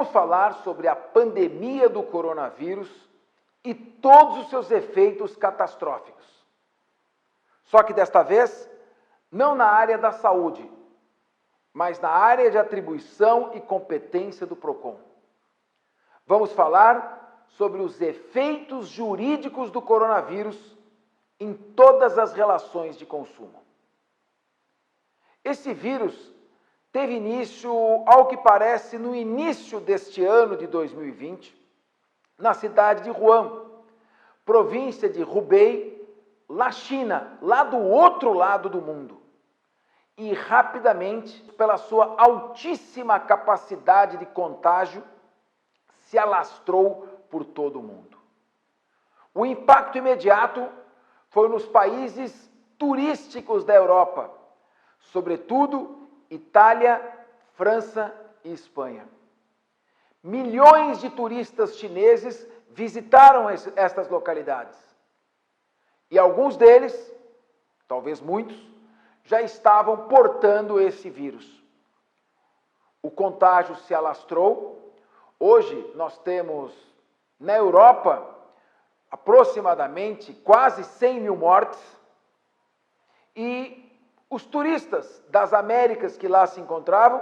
vamos falar sobre a pandemia do coronavírus e todos os seus efeitos catastróficos. Só que desta vez, não na área da saúde, mas na área de atribuição e competência do PROCON. Vamos falar sobre os efeitos jurídicos do coronavírus em todas as relações de consumo. Esse vírus teve início, ao que parece, no início deste ano de 2020, na cidade de Wuhan, província de Hubei, na China, lá do outro lado do mundo. E rapidamente, pela sua altíssima capacidade de contágio, se alastrou por todo o mundo. O impacto imediato foi nos países turísticos da Europa, sobretudo Itália, França e Espanha. Milhões de turistas chineses visitaram estas localidades. E alguns deles, talvez muitos, já estavam portando esse vírus. O contágio se alastrou. Hoje nós temos na Europa aproximadamente quase 100 mil mortes e os turistas das Américas que lá se encontravam,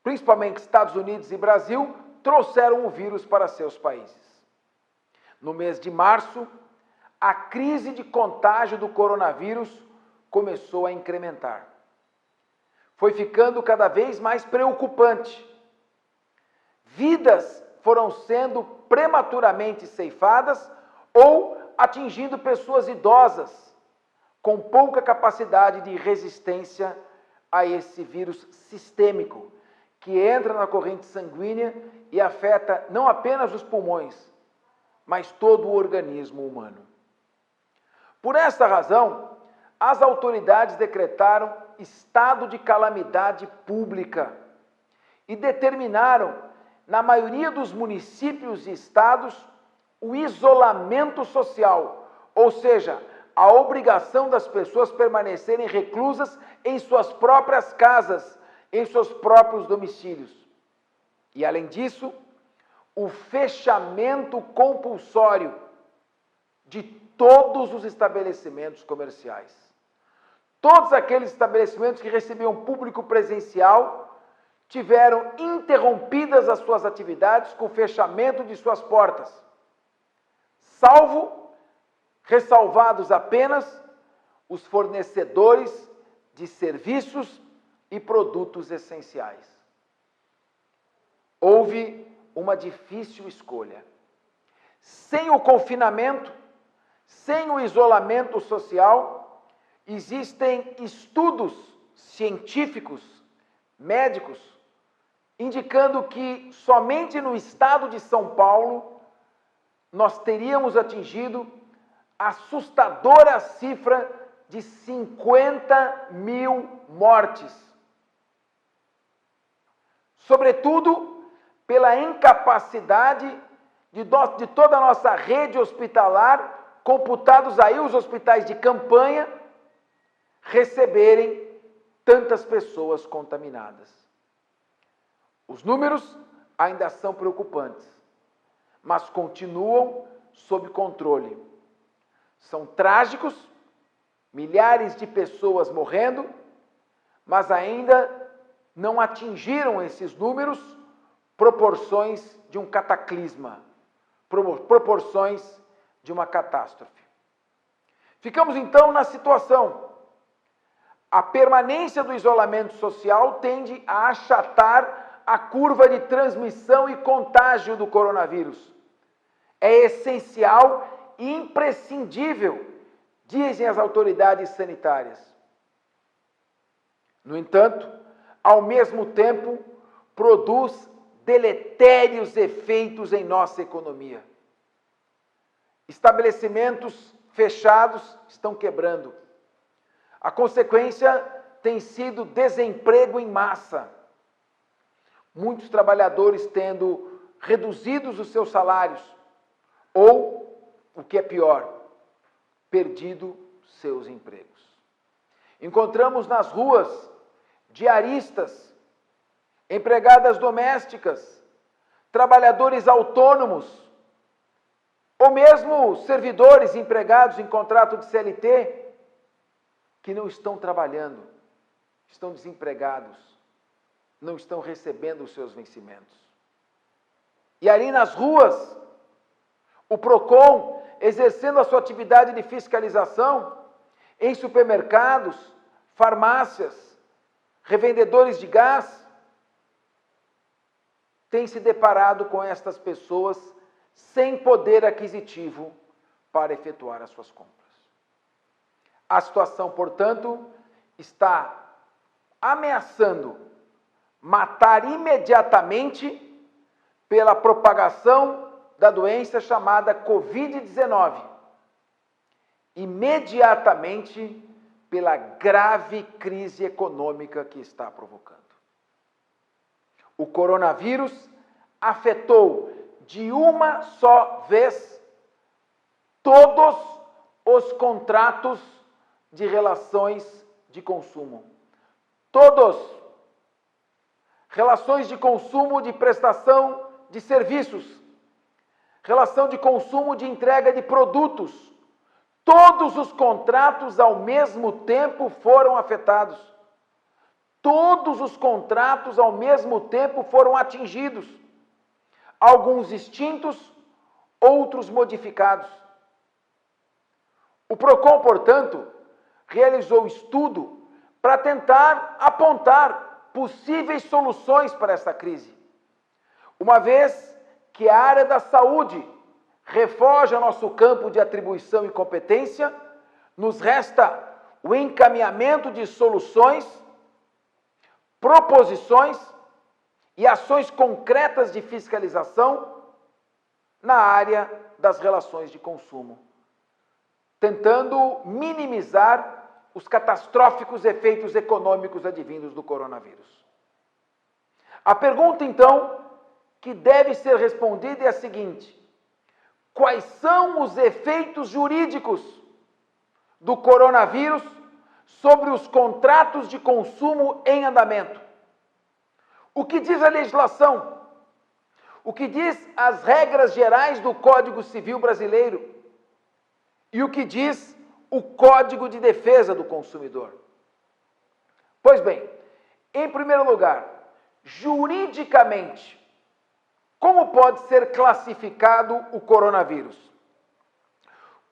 principalmente Estados Unidos e Brasil, trouxeram o vírus para seus países. No mês de março, a crise de contágio do coronavírus começou a incrementar. Foi ficando cada vez mais preocupante. Vidas foram sendo prematuramente ceifadas ou atingindo pessoas idosas com pouca capacidade de resistência a esse vírus sistêmico, que entra na corrente sanguínea e afeta não apenas os pulmões, mas todo o organismo humano. Por esta razão, as autoridades decretaram estado de calamidade pública e determinaram, na maioria dos municípios e estados, o isolamento social, ou seja, a obrigação das pessoas permanecerem reclusas em suas próprias casas, em seus próprios domicílios. E, além disso, o fechamento compulsório de todos os estabelecimentos comerciais. Todos aqueles estabelecimentos que recebiam público presencial tiveram interrompidas as suas atividades com o fechamento de suas portas, ressalvados apenas os fornecedores de serviços e produtos essenciais. Houve uma difícil escolha. Sem o confinamento, sem o isolamento social, existem estudos científicos, médicos, indicando que somente no estado de São Paulo nós teríamos atingido a assustadora cifra de 50 mil mortes. Sobretudo pela incapacidade de toda a nossa rede hospitalar, computados aí os hospitais de campanha, receberem tantas pessoas contaminadas. Os números ainda são preocupantes, mas continuam sob controle. São trágicos, milhares de pessoas morrendo, mas ainda não atingiram esses números proporções de um cataclisma, proporções de uma catástrofe. Ficamos então na situação. A permanência do isolamento social tende a achatar a curva de transmissão e contágio do coronavírus. É essencial e imprescindível, dizem as autoridades sanitárias. No entanto, ao mesmo tempo, produz deletérios efeitos em nossa economia. Estabelecimentos fechados estão quebrando. A consequência tem sido desemprego em massa. Muitos trabalhadores tendo reduzidos os seus salários ou, o que é pior, perdido seus empregos. Encontramos nas ruas diaristas empregadas domésticas, trabalhadores autônomos, ou mesmo servidores empregados em contrato de CLT, que não estão trabalhando, estão desempregados, não estão recebendo os seus vencimentos. E ali nas ruas, o PROCON, exercendo a sua atividade de fiscalização, em supermercados, farmácias, revendedores de gás, tem se deparado com estas pessoas sem poder aquisitivo para efetuar as suas compras. A situação, portanto, está ameaçando matar imediatamente pela propagação da doença chamada Covid-19, imediatamente pela grave crise econômica que está provocando. O coronavírus afetou de uma só vez todos os contratos de relações de consumo. Todos. Relações de consumo de prestação de serviços. Relação de consumo de entrega de produtos. Todos os contratos ao mesmo tempo foram afetados. Todos os contratos ao mesmo tempo foram atingidos. Alguns extintos, outros modificados. O PROCON, portanto, realizou estudo para tentar apontar possíveis soluções para essa crise. Uma vez que a área da saúde refoge nosso campo de atribuição e competência, nos resta o encaminhamento de soluções, proposições e ações concretas de fiscalização na área das relações de consumo, tentando minimizar os catastróficos efeitos econômicos advindos do coronavírus. A pergunta, então, que deve ser respondida é a seguinte: quais são os efeitos jurídicos do coronavírus sobre os contratos de consumo em andamento? O que diz a legislação? O que diz as regras gerais do Código Civil Brasileiro? E o que diz o Código de Defesa do Consumidor? Pois bem, em primeiro lugar, juridicamente, como pode ser classificado o coronavírus?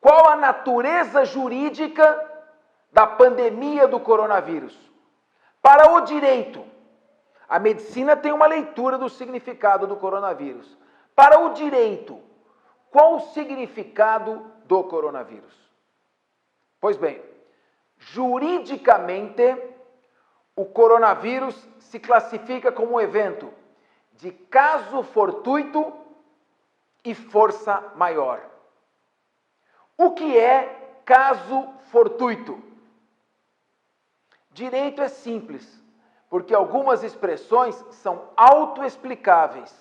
Qual a natureza jurídica da pandemia do coronavírus? Para o direito, a medicina tem uma leitura do significado do coronavírus. Para o direito, qual o significado do coronavírus? Pois bem, juridicamente, o coronavírus se classifica como um evento de caso fortuito e força maior. O que é caso fortuito? Direito é simples, porque algumas expressões são autoexplicáveis.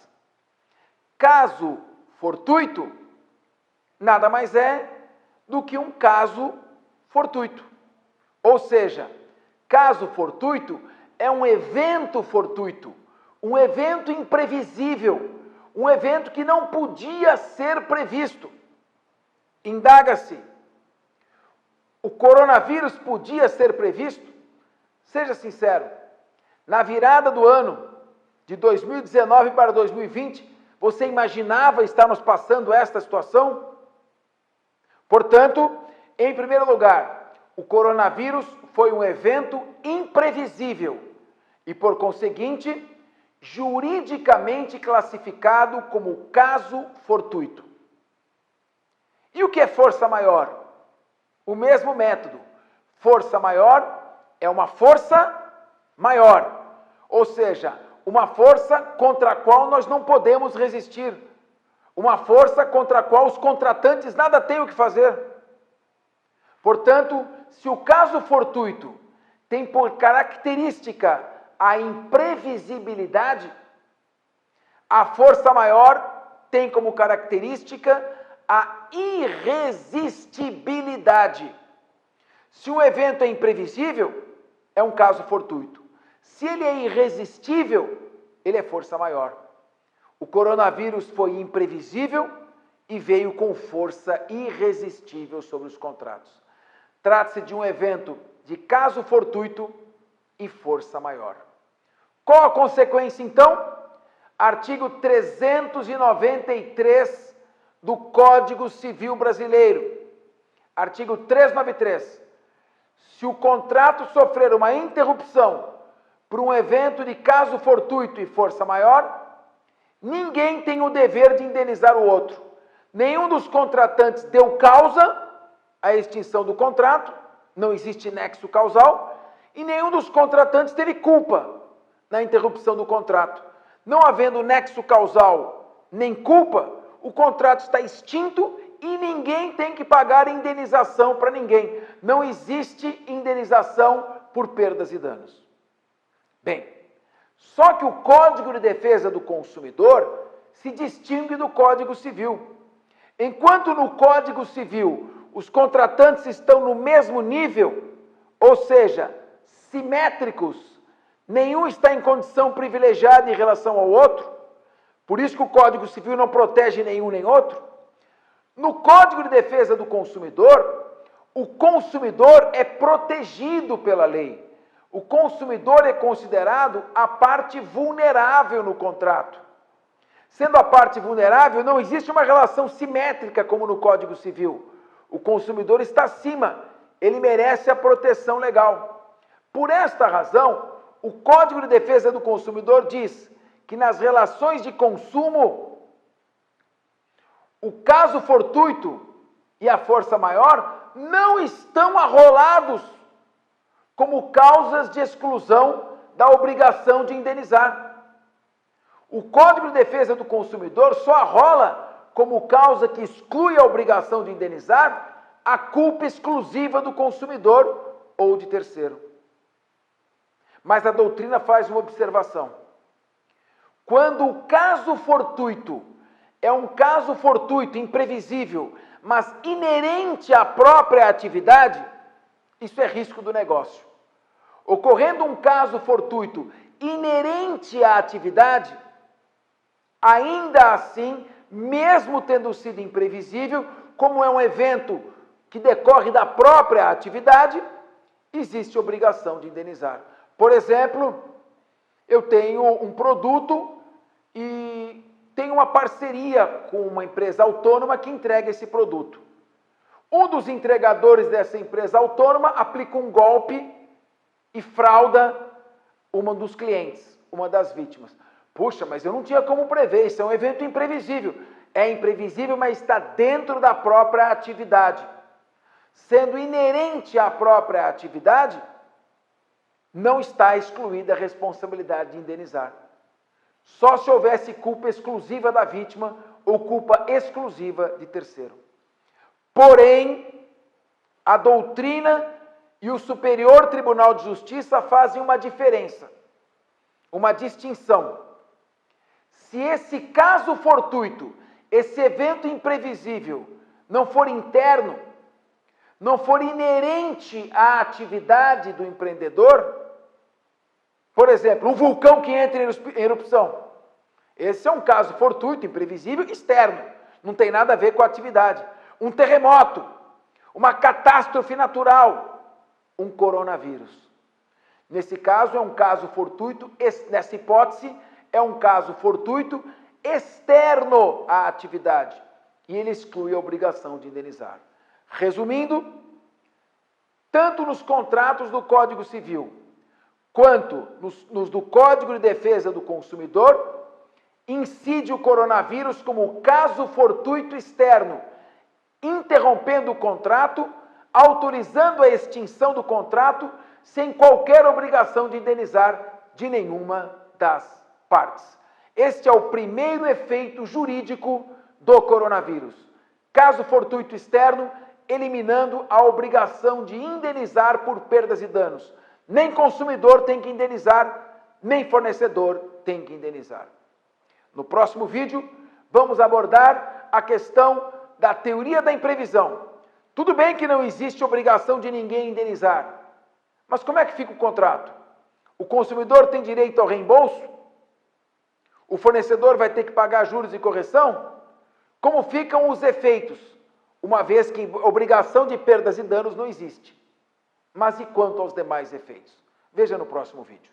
Caso fortuito nada mais é do que um caso fortuito. Ou seja, caso fortuito é um evento fortuito, um evento imprevisível, um evento que não podia ser previsto. Indaga-se: o coronavírus podia ser previsto? Seja sincero, na virada do ano de 2019 para 2020, você imaginava estarmos passando esta situação? Portanto, em primeiro lugar, o coronavírus foi um evento imprevisível e, por conseguinte, juridicamente classificado como caso fortuito. E o que é força maior? O mesmo método. Força maior é uma força maior, ou seja, uma força contra a qual nós não podemos resistir, uma força contra a qual os contratantes nada têm o que fazer. Portanto, se o caso fortuito tem por característica a imprevisibilidade, a força maior tem como característica a irresistibilidade. Se um evento é imprevisível, é um caso fortuito. Se ele é irresistível, ele é força maior. O coronavírus foi imprevisível e veio com força irresistível sobre os contratos. Trata-se de um evento de caso fortuito e força maior. Qual a consequência, então? Artigo 393 do Código Civil Brasileiro. Artigo 393. Se o contrato sofrer uma interrupção por um evento de caso fortuito e força maior, ninguém tem o dever de indenizar o outro. Nenhum dos contratantes deu causa à extinção do contrato, não existe nexo causal, e nenhum dos contratantes teve culpa na interrupção do contrato. Não havendo nexo causal nem culpa, o contrato está extinto e ninguém tem que pagar indenização para ninguém. Não existe indenização por perdas e danos. Bem, só que o Código de Defesa do Consumidor se distingue do Código Civil. Enquanto no Código Civil os contratantes estão no mesmo nível, ou seja, simétricos, nenhum está em condição privilegiada em relação ao outro, por isso que o Código Civil não protege nenhum nem outro. No Código de Defesa do Consumidor, o consumidor é protegido pela lei. O consumidor é considerado a parte vulnerável no contrato. Sendo a parte vulnerável, não existe uma relação simétrica como no Código Civil. O consumidor está acima, ele merece a proteção legal. Por esta razão, o Código de Defesa do Consumidor diz que nas relações de consumo, o caso fortuito e a força maior não estão arrolados como causas de exclusão da obrigação de indenizar. O Código de Defesa do Consumidor só arrola como causa que exclui a obrigação de indenizar a culpa exclusiva do consumidor ou de terceiro. Mas a doutrina faz uma observação. Quando o caso fortuito é um caso fortuito, imprevisível, mas inerente à própria atividade, isso é risco do negócio. Ocorrendo um caso fortuito inerente à atividade, ainda assim, mesmo tendo sido imprevisível, como é um evento que decorre da própria atividade, existe obrigação de indenizar. Por exemplo, eu tenho um produto e tenho uma parceria com uma empresa autônoma que entrega esse produto. Um dos entregadores dessa empresa autônoma aplica um golpe e frauda uma dos clientes, uma das vítimas. Puxa, mas eu não tinha como prever, isso é um evento imprevisível. É imprevisível, mas está dentro da própria atividade. Sendo inerente à própria atividade, não está excluída a responsabilidade de indenizar. Só se houvesse culpa exclusiva da vítima ou culpa exclusiva de terceiro. Porém, a doutrina e o Superior Tribunal de Justiça fazem uma diferença, uma distinção. Se esse caso fortuito, esse evento imprevisível, não for interno, não for inerente à atividade do empreendedor, por exemplo, um vulcão que entra em erupção. Esse é um caso fortuito, imprevisível, externo. Não tem nada a ver com a atividade. Um terremoto, uma catástrofe natural, um coronavírus. Nesse caso, é um caso fortuito, nessa hipótese, é um caso fortuito externo à atividade. E ele exclui a obrigação de indenizar. Resumindo, tanto nos contratos do Código Civil, quanto nos do Código de Defesa do Consumidor, incide o coronavírus como caso fortuito externo, interrompendo o contrato, autorizando a extinção do contrato, sem qualquer obrigação de indenizar de nenhuma das partes. Este é o primeiro efeito jurídico do coronavírus. Caso fortuito externo, eliminando a obrigação de indenizar por perdas e danos. Nem consumidor tem que indenizar, nem fornecedor tem que indenizar. No próximo vídeo, vamos abordar a questão da teoria da imprevisão. Tudo bem que não existe obrigação de ninguém indenizar, mas como é que fica o contrato? O consumidor tem direito ao reembolso? O fornecedor vai ter que pagar juros e correção? Como ficam os efeitos, uma vez que obrigação de perdas e danos não existe? Mas e quanto aos demais efeitos? Veja no próximo vídeo.